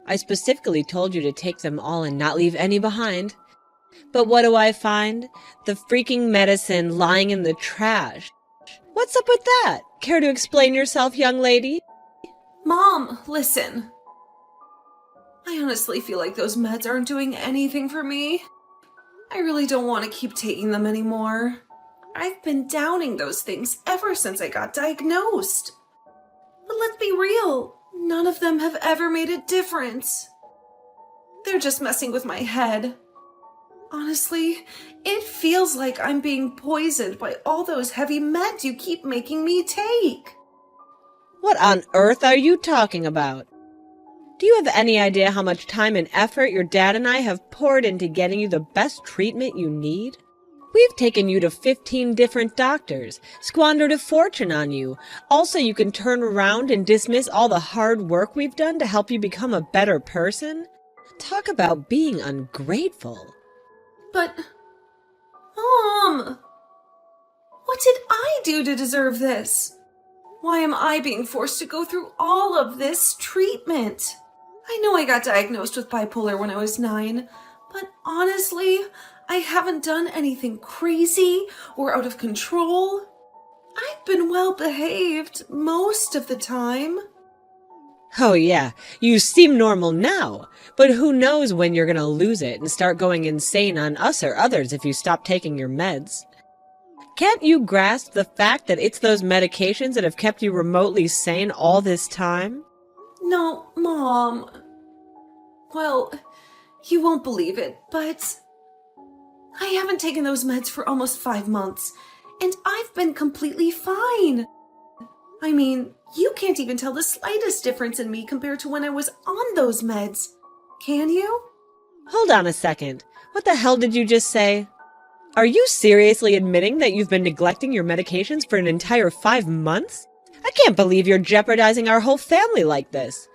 I specifically told you to take them all and not leave any behind. But what do I find? The freaking medicine lying in the trash. What's up with that? Care to explain yourself, young lady? Mom, listen. I honestly feel like those meds aren't doing anything for me. I really don't want to keep taking them anymore. I've been downing those things ever since I got diagnosed. But let's be real, none of them have ever made a difference. They're just messing with my head. Honestly, it feels like I'm being poisoned by all those heavy meds you keep making me take. What on earth are you talking about? Do you have any idea how much time and effort your dad and I have poured into getting you the best treatment you need? We've taken you to 15 different doctors, squandered a fortune on you. Also, you can turn around and dismiss all the hard work we've done to help you become a better person? Talk about being ungrateful. But, Mom, what did I do to deserve this? Why am I being forced to go through all of this treatment? I know I got diagnosed with bipolar when I was 9, but honestly, I haven't done anything crazy or out of control. I've been well behaved most of the time. Oh yeah, you seem normal now, but who knows when you're gonna lose it and start going insane on us or others if you stop taking your meds. Can't you grasp the fact that it's those medications that have kept you remotely sane all this time? No, Mom. Well, you won't believe it, but I haven't taken those meds for almost 5 months, and I've been completely fine. I mean, you can't even tell the slightest difference in me compared to when I was on those meds. Can you? Hold on a second. What the hell did you just say? Are you seriously admitting that you've been neglecting your medications for an entire 5 months? I can't believe you're jeopardizing our whole family like this.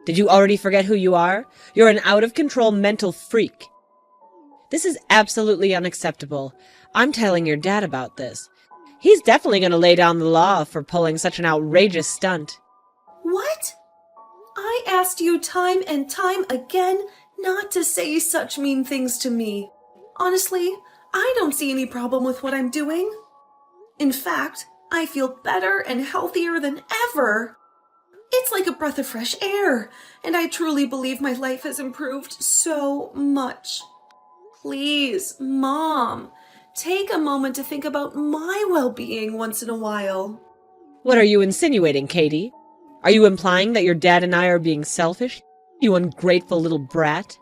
Did you already forget who you are? You're an out-of-control mental freak. This is absolutely unacceptable. I'm telling your dad about this. He's definitely going to lay down the law for pulling such an outrageous stunt. What? I asked you time and time again not to say such mean things to me. Honestly, I don't see any problem with what I'm doing. In fact, I feel better and healthier than ever. It's like a breath of fresh air, and I truly believe my life has improved so much. Please, Mom, take a moment to think about my well-being once in a while. What are you insinuating, Katie? Are you implying that your dad and I are being selfish? You ungrateful little brat.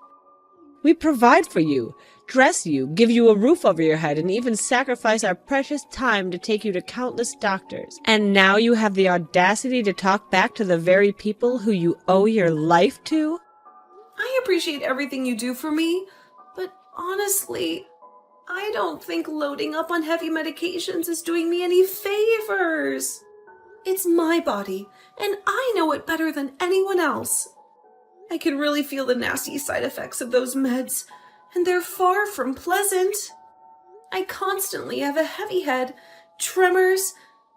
We provide for you, dress you, give you a roof over your head, and even sacrifice our precious time to take you to countless doctors. And now you have the audacity to talk back to the very people who you owe your life to? I appreciate everything you do for me, but honestly, I don't think loading up on heavy medications is doing me any favors. It's my body, and I know it better than anyone else. I can really feel the nasty side effects of those meds, and they're far from pleasant. I constantly have a heavy head, tremors,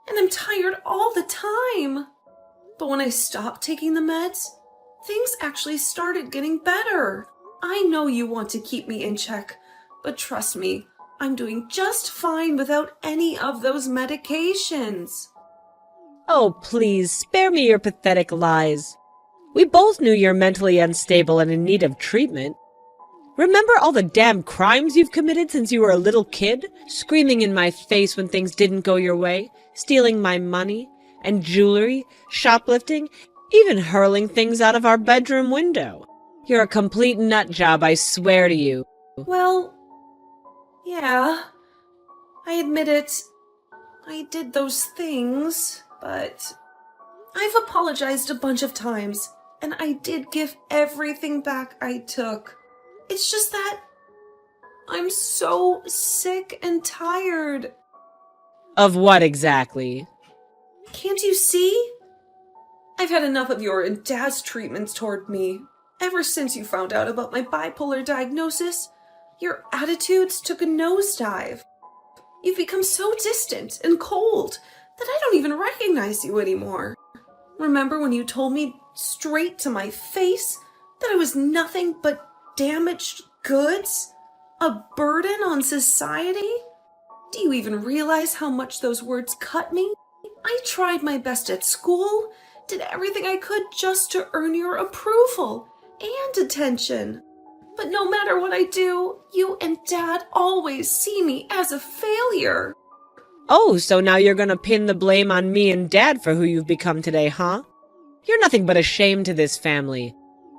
and I'm tired all the time. But when I stopped taking the meds, things actually started getting better. I know you want to keep me in check, but trust me, I'm doing just fine without any of those medications. Oh, please, spare me your pathetic lies. We both knew you're mentally unstable and in need of treatment. Remember all the damn crimes you've committed since you were a little kid? Screaming in my face when things didn't go your way, stealing my money and jewelry, shoplifting, even hurling things out of our bedroom window. You're a complete nut job, I swear to you. Well, yeah, I admit it. I did those things, but I've apologized a bunch of times, and I did give everything back I took. It's just that I'm so sick and tired. Of what exactly? Can't you see? I've had enough of your and Dad's treatments toward me. Ever since you found out about my bipolar diagnosis, your attitudes took a nosedive. You've become so distant and cold that I don't even recognize you anymore. Remember when you told me straight to my face That I was nothing but damaged goods? A burden on society? Do you even realize how much those words cut me? I tried my best at school, did everything I could just to earn your approval and attention. But no matter what I do, you and Dad always see me as a failure. Oh, so now you're gonna pin the blame on me and Dad for who you've become today, huh? You're nothing but a shame to this family.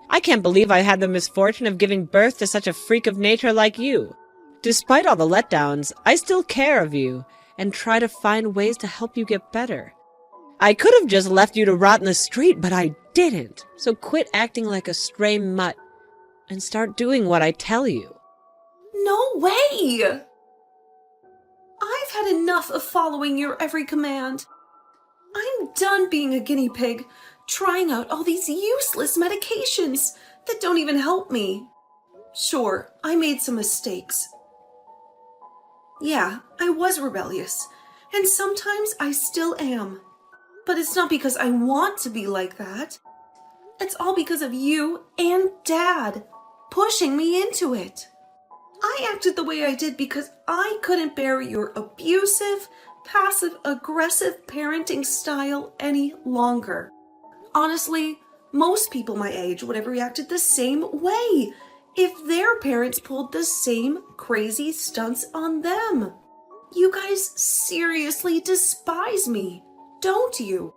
I can't believe I had the misfortune of giving birth to such a freak of nature like you. Despite all the letdowns, I still care of you and try to find ways to help you get better. I could have just left you to rot in the street, but I didn't. So quit acting like a stray mutt and start doing what I tell you. No way! I've had enough of following your every command. I'm done being a guinea pig, trying out all these useless medications that don't even help me. Sure, I made some mistakes. Yeah, I was rebellious, and sometimes I still am. But it's not because I want to be like that. It's all because of you and Dad pushing me into it. I acted the way I did because I couldn't bear your abusive, passive-aggressive parenting style any longer. Honestly, most people my age would have reacted the same way if their parents pulled the same crazy stunts on them. You guys seriously despise me, don't you?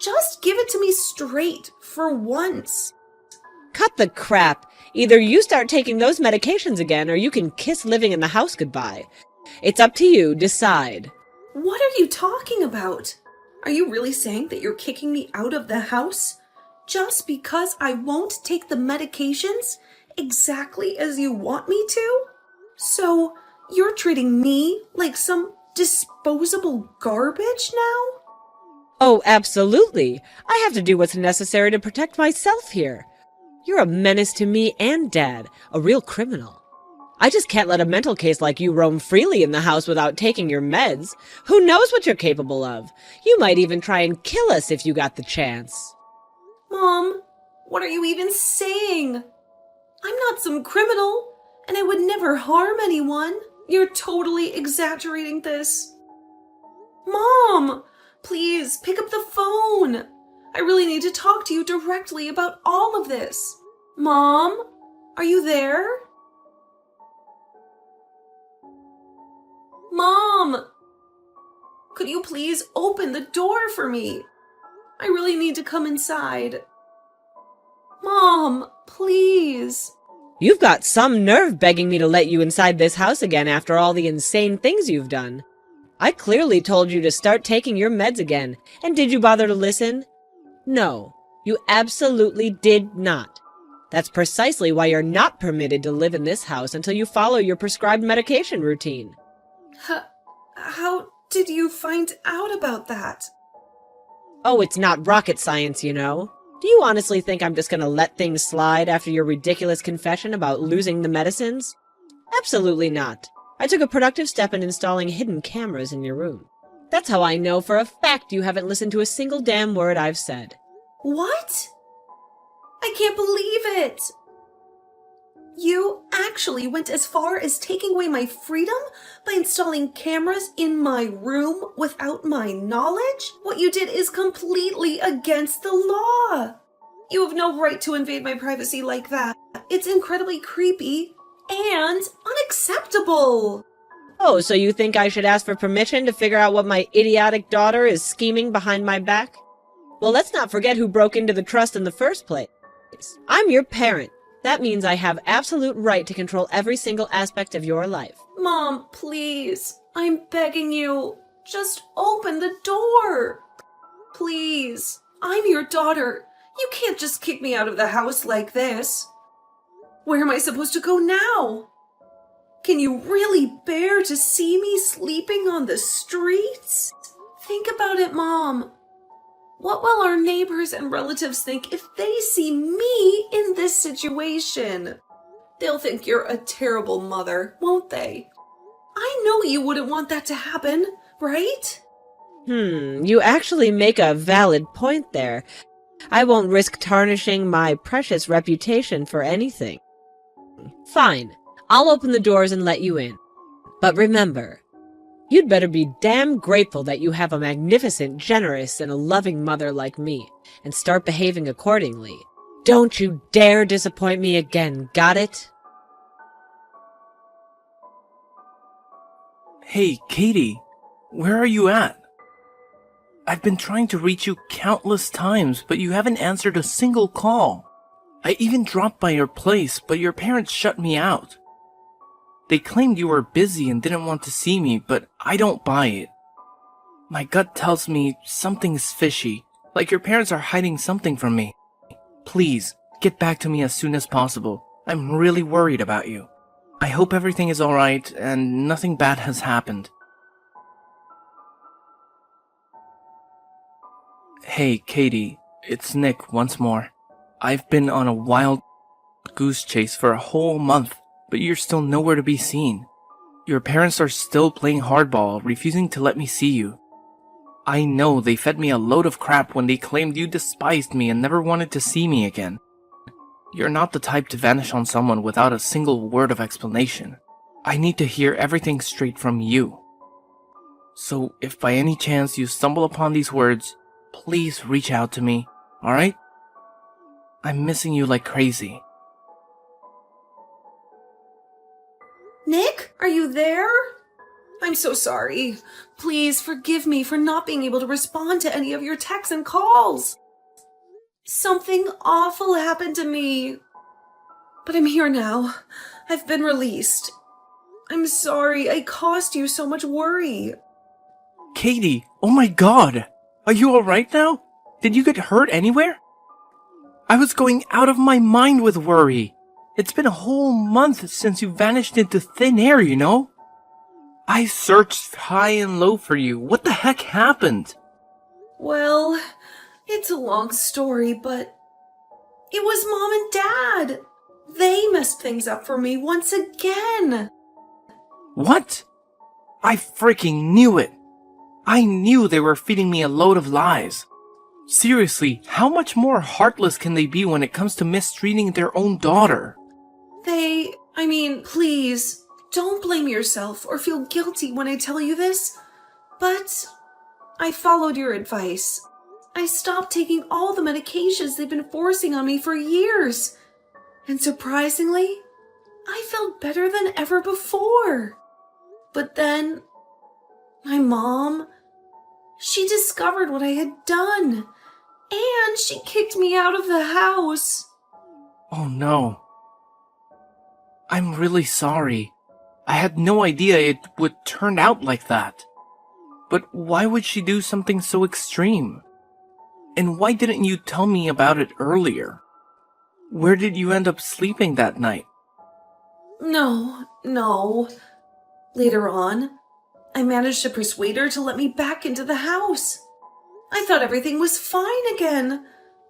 Just give it to me straight for once. Cut the crap. Either you start taking those medications again, or you can kiss living in the house goodbye. It's up to you. Decide. What are you talking about? Are you really saying that you're kicking me out of the house just because I won't take the medications exactly as you want me to? So you're treating me like some disposable garbage now? Oh, absolutely. I have to do what's necessary to protect myself here. You're a menace to me and Dad, a real criminal. I just can't let a mental case like you roam freely in the house without taking your meds. Who knows what you're capable of? You might even try and kill us if you got the chance. Mom, what are you even saying? I'm not some criminal, and I would never harm anyone. You're totally exaggerating this. Mom, please pick up the phone. I really need to talk to you directly about all of this. Mom, are you there? Mom, could you please open the door for me? I really need to come inside. Mom, please. You've got some nerve begging me to let you inside this house again after all the insane things you've done. I clearly told you to start taking your meds again, and did you bother to listen? No, you absolutely did not. That's precisely why you're not permitted to live in this house until you follow your prescribed medication routine. How did you find out about that? Oh, it's not rocket science, you know. Do you honestly think I'm just gonna let things slide after your ridiculous confession about losing the medicines? Absolutely not. I took a productive step in installing hidden cameras in your room. That's how I know for a fact you haven't listened to a single damn word I've said. What? I can't believe it! You actually went as far as taking away my freedom by installing cameras in my room without my knowledge? What you did is completely against the law. You have no right to invade my privacy like that. It's incredibly creepy and unacceptable. Oh, so you think I should ask for permission to figure out what my idiotic daughter is scheming behind my back? Well, let's not forget who broke into the trust in the first place. I'm your parent. That means I have absolute right to control every single aspect of your life. Mom, please. I'm begging you. Just open the door. Please. I'm your daughter. You can't just kick me out of the house like this. Where am I supposed to go now? Can you really bear to see me sleeping on the streets? Think about it, Mom. What will our neighbors and relatives think if they see me in this situation? They'll think you're a terrible mother, won't they? I know you wouldn't want that to happen, right? You actually make a valid point there. I won't risk tarnishing my precious reputation for anything. Fine, I'll open the doors and let you in. But remember, you'd better be damn grateful that you have a magnificent, generous, and a loving mother like me, and start behaving accordingly. Don't you dare disappoint me again, got it? Hey, Katie, where are you at? I've been trying to reach you countless times, but you haven't answered a single call. I even dropped by your place, but your parents shut me out. They claimed you were busy and didn't want to see me, but I don't buy it. My gut tells me something's fishy, like your parents are hiding something from me. Please, get back to me as soon as possible. I'm really worried about you. I hope everything is alright and nothing bad has happened. Hey, Katie, it's Nick once more. I've been on a wild goose chase for a whole month, but you're still nowhere to be seen. Your parents are still playing hardball, refusing to let me see you. I know they fed me a load of crap when they claimed you despised me and never wanted to see me again. You're not the type to vanish on someone without a single word of explanation. I need to hear everything straight from you. So if by any chance you stumble upon these words, please reach out to me, alright? I'm missing you like crazy. Nick, are you there? I'm so sorry. Please forgive me for not being able to respond to any of your texts and calls. Something awful happened to me. But I'm here now. I've been released. I'm sorry I caused you so much worry. Katie, oh my god! Are you alright now? Did you get hurt anywhere? I was going out of my mind with worry. It's been a whole month since you vanished into thin air, you know? I searched high and low for you. What the heck happened? Well, it's a long story, but it was Mom and Dad. They messed things up for me once again. What? I freaking knew it. I knew they were feeding me a load of lies. Seriously, how much more heartless can they be when it comes to mistreating their own daughter? Please, don't blame yourself or feel guilty when I tell you this, but I followed your advice. I stopped taking all the medications they've been forcing on me for years. And surprisingly, I felt better than ever before. But then, my mom, she discovered what I had done, and she kicked me out of the house. Oh no. I'm really sorry. I had no idea it would turn out like that. But why would she do something so extreme? And why didn't you tell me about it earlier? Where did you end up sleeping that night? No. Later on, I managed to persuade her to let me back into the house. I thought everything was fine again,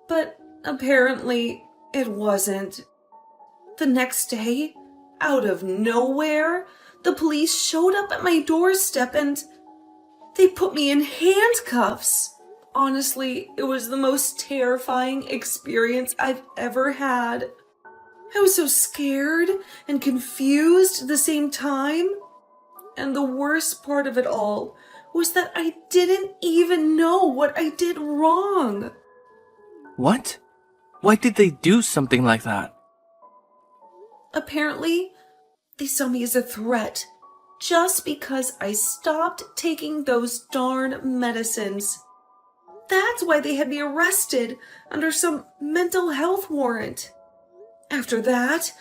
but apparently it wasn't. The next day, out of nowhere, the police showed up at my doorstep and they put me in handcuffs. Honestly, it was the most terrifying experience I've ever had. I was so scared and confused at the same time. And the worst part of it all was that I didn't even know what I did wrong. What? Why did they do something like that? Apparently, they saw me as a threat just because I stopped taking those darn medicines. That's why they had me arrested under some mental health warrant. After that,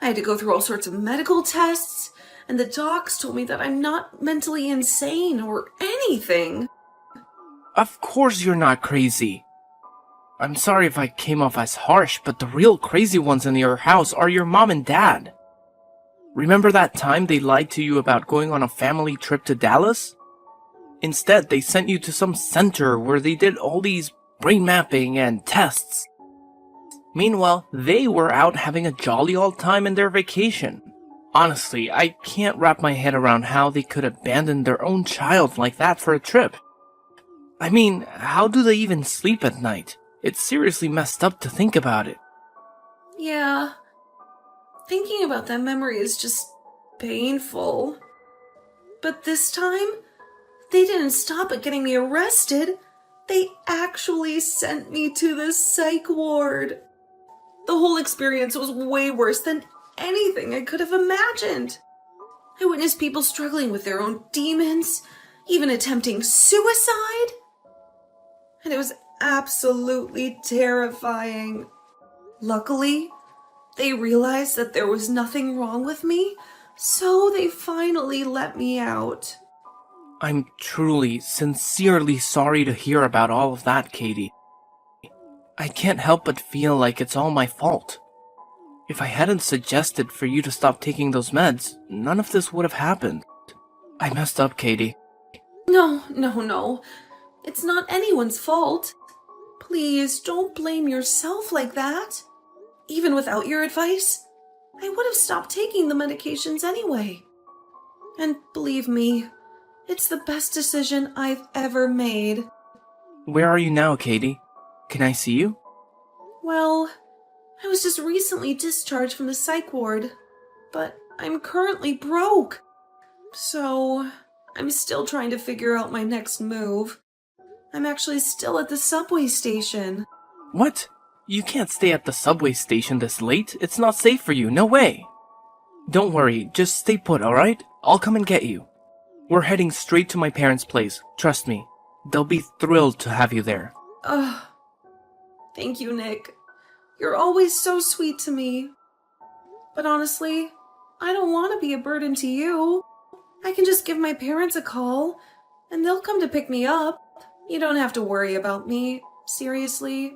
I had to go through all sorts of medical tests, and the docs told me that I'm not mentally insane or anything. Of course you're not crazy. I'm sorry if I came off as harsh, but the real crazy ones in your house are your mom and dad. Remember that time they lied to you about going on a family trip to Dallas? Instead, they sent you to some center where they did all these brain mapping and tests. Meanwhile, they were out having a jolly old time in their vacation. Honestly, I can't wrap my head around how they could abandon their own child like that for a trip. I mean, how do they even sleep at night? It's seriously messed up to think about it. Yeah. Thinking about that memory is just painful. But this time, they didn't stop at getting me arrested. They actually sent me to the psych ward. The whole experience was way worse than anything I could have imagined. I witnessed people struggling with their own demons, even attempting suicide. And it was absolutely terrifying. Luckily, they realized that there was nothing wrong with me, so they finally let me out. I'm truly, sincerely sorry to hear about all of that, Katie. I can't help but feel like it's all my fault. If I hadn't suggested for you to stop taking those meds, none of this would have happened. I messed up, Katie. No. It's not anyone's fault. Please, don't blame yourself like that. Even without your advice, I would have stopped taking the medications anyway. And believe me, it's the best decision I've ever made. Where are you now, Katie? Can I see you? Well, I was just recently discharged from the psych ward, but I'm currently broke. So, I'm still trying to figure out my next move. I'm actually still at the subway station. What? You can't stay at the subway station this late. It's not safe for you. No way. Don't worry. Just stay put, alright? I'll come and get you. We're heading straight to my parents' place. Trust me. They'll be thrilled to have you there. Ugh. Thank you, Nick. You're always so sweet to me. But honestly, I don't want to be a burden to you. I can just give my parents a call, and they'll come to pick me up. You don't have to worry about me. Seriously.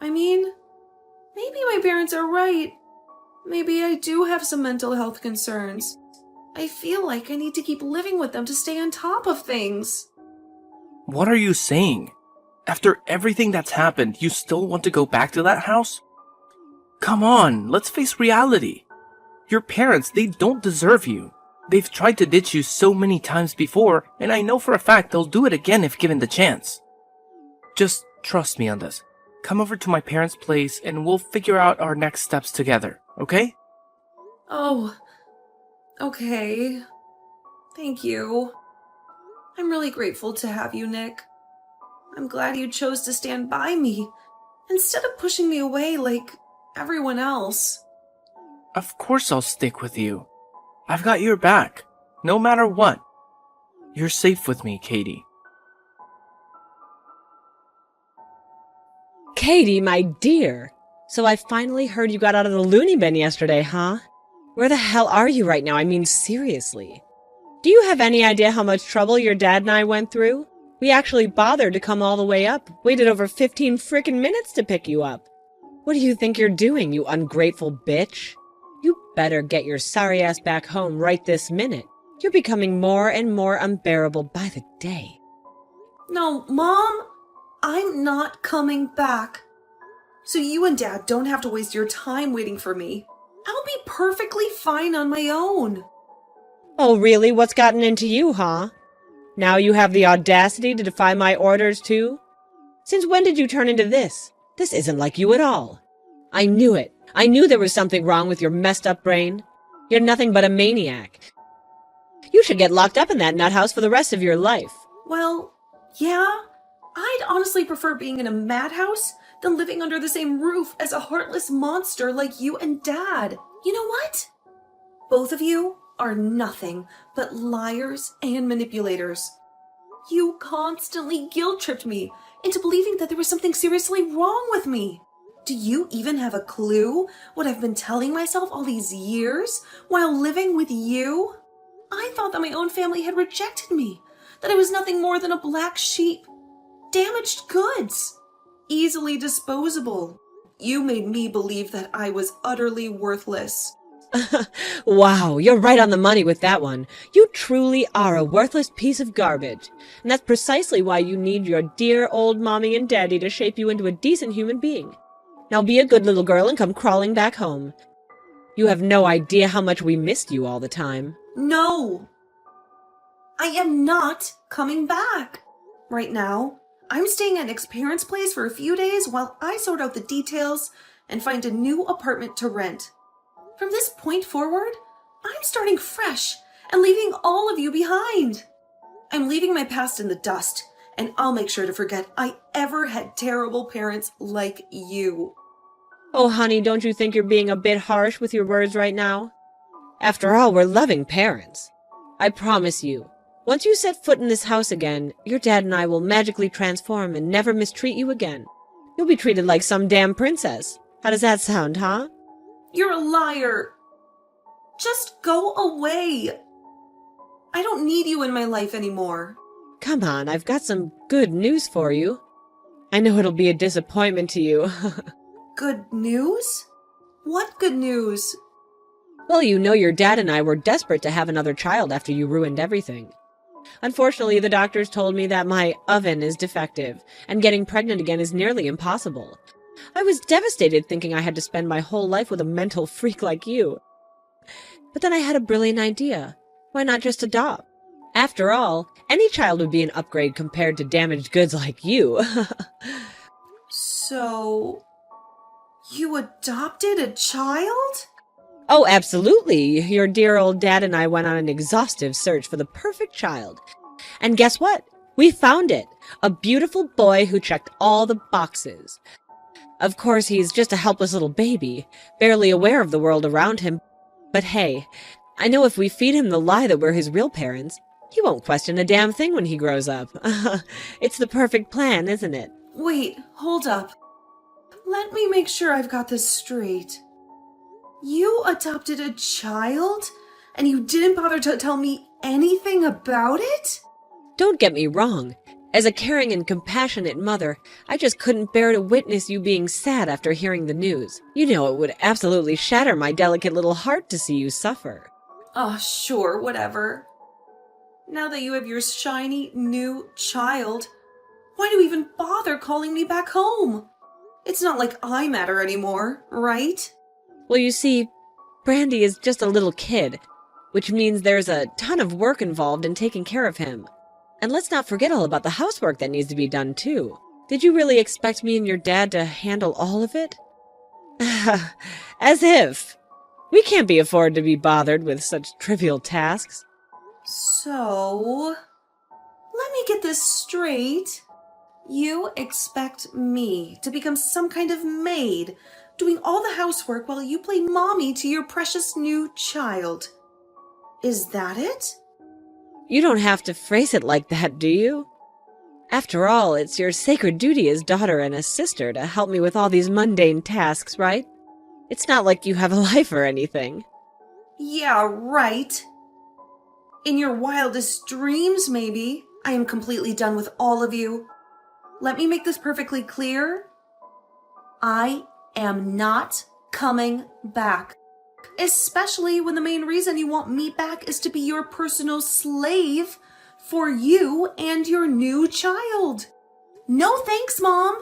I mean, maybe my parents are right. Maybe I do have some mental health concerns. I feel like I need to keep living with them to stay on top of things. What are you saying? After everything that's happened, you still want to go back to that house? Come on, let's face reality. Your parents, they don't deserve you. They've tried to ditch you so many times before, and I know for a fact they'll do it again if given the chance. Just trust me on this. Come over to my parents' place and we'll figure out our next steps together, okay? Oh, okay. Thank you. I'm really grateful to have you, Nick. I'm glad you chose to stand by me, instead of pushing me away like everyone else. Of course I'll stick with you. I've got your back, no matter what. You're safe with me, Katie. Katie, my dear. So I finally heard you got out of the loony bin yesterday, huh? Where the hell are you right now? I mean, seriously. Do you have any idea how much trouble your dad and I went through? We actually bothered to come all the way up, waited over 15 frickin' minutes to pick you up. What do you think you're doing, you ungrateful bitch? You better get your sorry ass back home right this minute. You're becoming more and more unbearable by the day. No, Mom, I'm not coming back. So you and Dad don't have to waste your time waiting for me. I'll be perfectly fine on my own. Oh, really? What's gotten into you, huh? Now you have the audacity to defy my orders, too? Since when did you turn into this? This isn't like you at all. I knew it. I knew there was something wrong with your messed up brain. You're nothing but a maniac. You should get locked up in that nut house for the rest of your life. Well, yeah, I'd honestly prefer being in a madhouse than living under the same roof as a heartless monster like you and Dad. You know what? Both of you are nothing but liars and manipulators. You constantly guilt-tripped me into believing that there was something seriously wrong with me. Do you even have a clue what I've been telling myself all these years while living with you? I thought that my own family had rejected me, that I was nothing more than a black sheep, damaged goods, easily disposable. You made me believe that I was utterly worthless. Wow, you're right on the money with that one. You truly are a worthless piece of garbage. And that's precisely why you need your dear old mommy and daddy to shape you into a decent human being. Now be a good little girl and come crawling back home. You have no idea how much we missed you all the time. No! I am not coming back. Right now, I'm staying at Nick's parents' place for a few days while I sort out the details and find a new apartment to rent. From this point forward, I'm starting fresh and leaving all of you behind. I'm leaving my past in the dust, and I'll make sure to forget I ever had terrible parents like you. Oh, honey, don't you think you're being a bit harsh with your words right now? After all, we're loving parents. I promise you, once you set foot in this house again, your dad and I will magically transform and never mistreat you again. You'll be treated like some damn princess. How does that sound, huh? You're a liar. Just go away. I don't need you in my life anymore. Come on, I've got some good news for you. I know it'll be a disappointment to you. Good news? What good news? Well, you know your dad and I were desperate to have another child after you ruined everything. Unfortunately, the doctors told me that my oven is defective, and getting pregnant again is nearly impossible. I was devastated thinking I had to spend my whole life with a mental freak like you. But then I had a brilliant idea. Why not just adopt? After all, any child would be an upgrade compared to damaged goods like you. So, you adopted a child? Oh, absolutely. Your dear old dad and I went on an exhaustive search for the perfect child. And guess what? We found it. A beautiful boy who checked all the boxes. Of course, he's just a helpless little baby, barely aware of the world around him. But hey, I know if we feed him the lie that we're his real parents, he won't question a damn thing when he grows up. It's the perfect plan, isn't it? Wait, hold up. Let me make sure I've got this straight. You adopted a child, and you didn't bother to tell me anything about it? Don't get me wrong. As a caring and compassionate mother, I just couldn't bear to witness you being sad after hearing the news. You know it would absolutely shatter my delicate little heart to see you suffer. Oh, sure, whatever. Now that you have your shiny new child, why do you even bother calling me back home? It's not like I matter anymore, right? Well, you see, Brandy is just a little kid, which means there's a ton of work involved in taking care of him. And let's not forget all about the housework that needs to be done, too. Did you really expect me and your dad to handle all of it? As if. We can't be afforded to be bothered with such trivial tasks. So, let me get this straight. You expect me to become some kind of maid, doing all the housework while you play mommy to your precious new child. Is that it? You don't have to phrase it like that, do you? After all, it's your sacred duty as daughter and as sister to help me with all these mundane tasks, right? It's not like you have a life or anything. Yeah, right. In your wildest dreams, maybe. I am completely done with all of you. Let me make this perfectly clear. I am not coming back. Especially when the main reason you want me back is to be your personal slave for you and your new child. No thanks, Mom.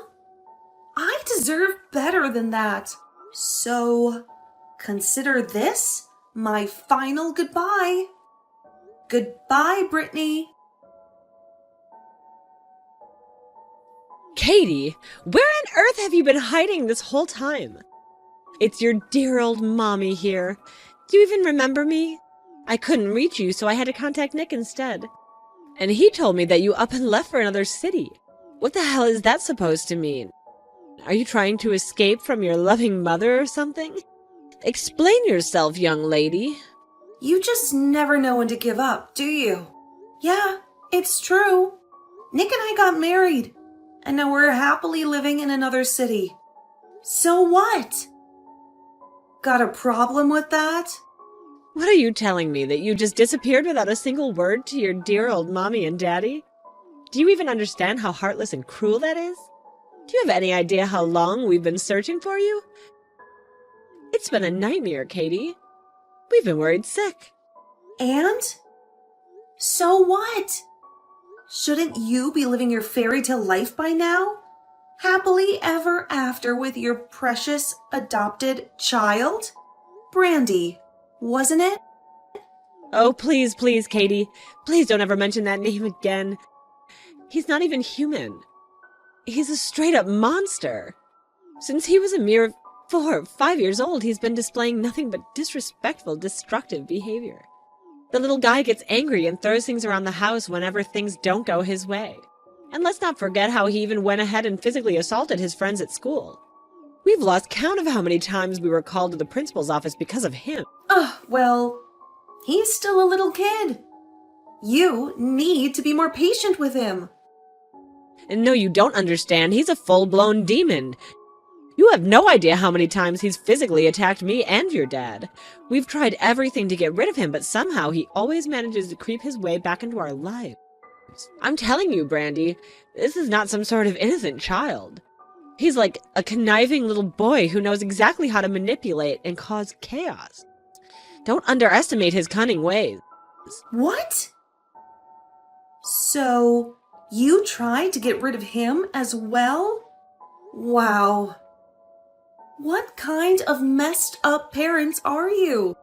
I deserve better than that. So, consider this my final goodbye. Goodbye, Brittany. Katie, where on earth have you been hiding this whole time? It's your dear old mommy here. Do you even remember me? I couldn't reach you, so I had to contact Nick instead. And he told me that you up and left for another city. What the hell is that supposed to mean? Are you trying to escape from your loving mother or something? Explain yourself, young lady. You just never know when to give up, do you? Yeah, it's true. Nick and I got married, and now we're happily living in another city. So what? Got a problem with that? What are you telling me, that you just disappeared without a single word to your dear old mommy and daddy? Do you even understand how heartless and cruel that is? Do you have any idea how long we've been searching for you? It's been a nightmare, Katie. We've been worried sick. And? So what? Shouldn't you be living your fairy tale life by now? Happily ever after with your precious adopted child? Brandy, wasn't it? Oh, please, please, Katie. Please don't ever mention that name again. He's not even human. He's a straight-up monster. Since he was a mere 4 or 5 years old, he's been displaying nothing but disrespectful, destructive behavior. The little guy gets angry and throws things around the house whenever things don't go his way. And let's not forget how he even went ahead and physically assaulted his friends at school. We've lost count of how many times we were called to the principal's office because of him. Well, he's still a little kid. You need to be more patient with him. And no, you don't understand. He's a full-blown demon. You have no idea how many times he's physically attacked me and your dad. We've tried everything to get rid of him, but somehow he always manages to creep his way back into our lives. I'm telling you, Brandy, this is not some sort of innocent child. He's like a conniving little boy who knows exactly how to manipulate and cause chaos. Don't underestimate his cunning ways. What? So, you tried to get rid of him as well? Wow. What kind of messed up parents are you?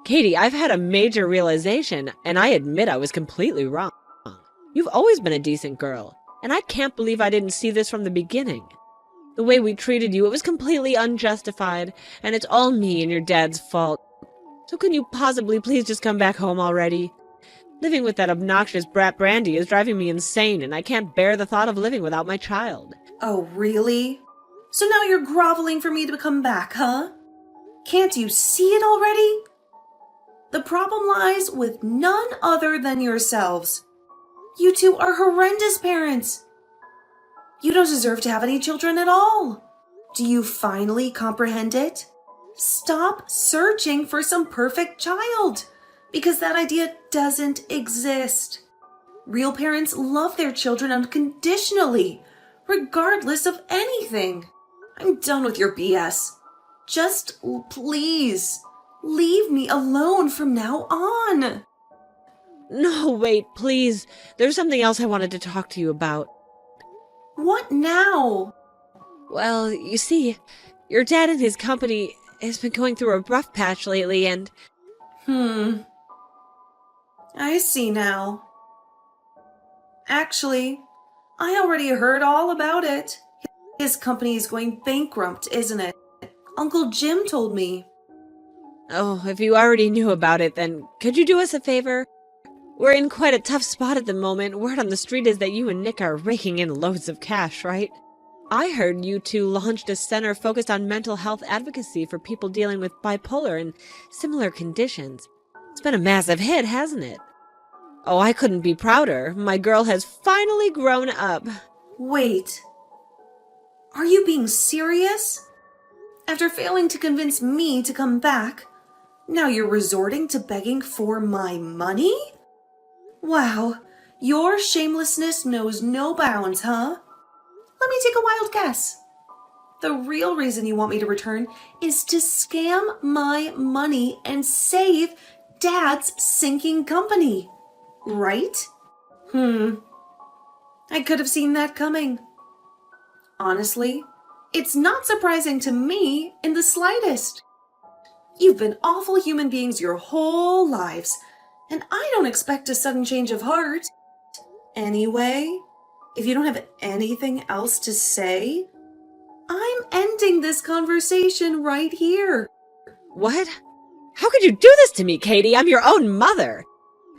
Katie, I've had a major realization, and I admit I was completely wrong. You've always been a decent girl, and I can't believe I didn't see this from the beginning. The way we treated you, it was completely unjustified, and it's all me and your dad's fault. So can you possibly please just come back home already? Living with that obnoxious brat Brandy is driving me insane, and I can't bear the thought of living without my child. Oh, really? So now you're groveling for me to come back, huh? Can't you see it already? The problem lies with none other than yourselves. You two are horrendous parents. You don't deserve to have any children at all. Do you finally comprehend it? Stop searching for some perfect child, because that idea doesn't exist. Real parents love their children unconditionally, regardless of anything. I'm done with your BS. Just please, leave me alone from now on. No, wait, please. There's something else I wanted to talk to you about. What now? Well, you see, your dad and his company has been going through a rough patch lately, and... I see now. Actually, I already heard all about it. His company is going bankrupt, isn't it? Uncle Jim told me. Oh, if you already knew about it, then could you do us a favor? We're in quite a tough spot at the moment. Word on the street is that you and Nick are raking in loads of cash, right? I heard you two launched a center focused on mental health advocacy for people dealing with bipolar and similar conditions. It's been a massive hit, hasn't it? Oh, I couldn't be prouder. My girl has finally grown up. Wait. Are you being serious? After failing to convince me to come back, now you're resorting to begging for my money? Wow, your shamelessness knows no bounds, huh? Let me take a wild guess. The real reason you want me to return is to scam my money and save Dad's sinking company, right? I could have seen that coming. Honestly, it's not surprising to me in the slightest. You've been awful human beings your whole lives, and I don't expect a sudden change of heart. Anyway, if you don't have anything else to say, I'm ending this conversation right here. What? How could you do this to me, Katie? I'm your own mother.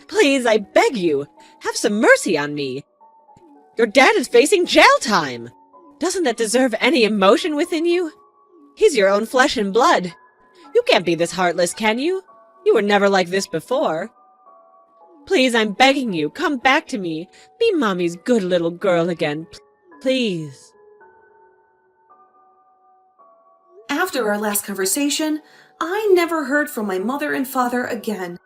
Please, I beg you, have some mercy on me. Your dad is facing jail time. Doesn't that deserve any emotion within you? He's your own flesh and blood. You can't be this heartless, can you? You were never like this before. Please, I'm begging you, come back to me. Be Mommy's good little girl again, please. After our last conversation, I never heard from my mother and father again.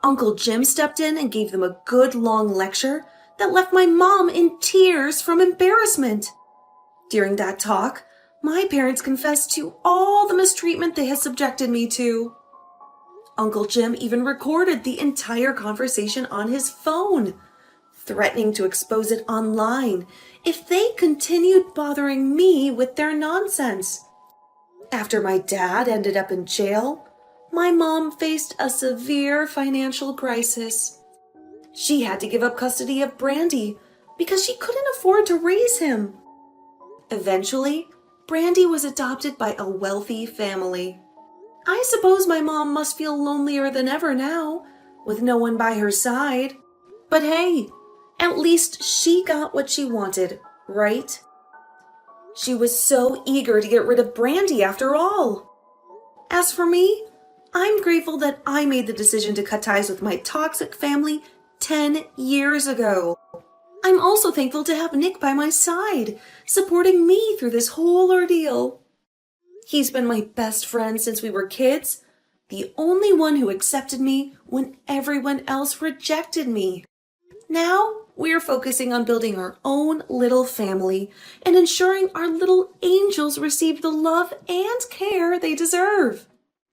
Uncle Jim stepped in and gave them a good long lecture that left my mom in tears from embarrassment. During that talk, my parents confessed to all the mistreatment they had subjected me to. Uncle Jim even recorded the entire conversation on his phone, threatening to expose it online if they continued bothering me with their nonsense. After my dad ended up in jail, my mom faced a severe financial crisis. She had to give up custody of Brandy, because she couldn't afford to raise him. Eventually, Brandy was adopted by a wealthy family. I suppose my mom must feel lonelier than ever now, with no one by her side. But hey, at least she got what she wanted, right? She was so eager to get rid of Brandy after all. As for me, I'm grateful that I made the decision to cut ties with my toxic family 10 years ago. I'm also thankful to have Nick by my side, supporting me through this whole ordeal. He's been my best friend since we were kids, the only one who accepted me when everyone else rejected me. Now, we're focusing on building our own little family and ensuring our little angels receive the love and care they deserve.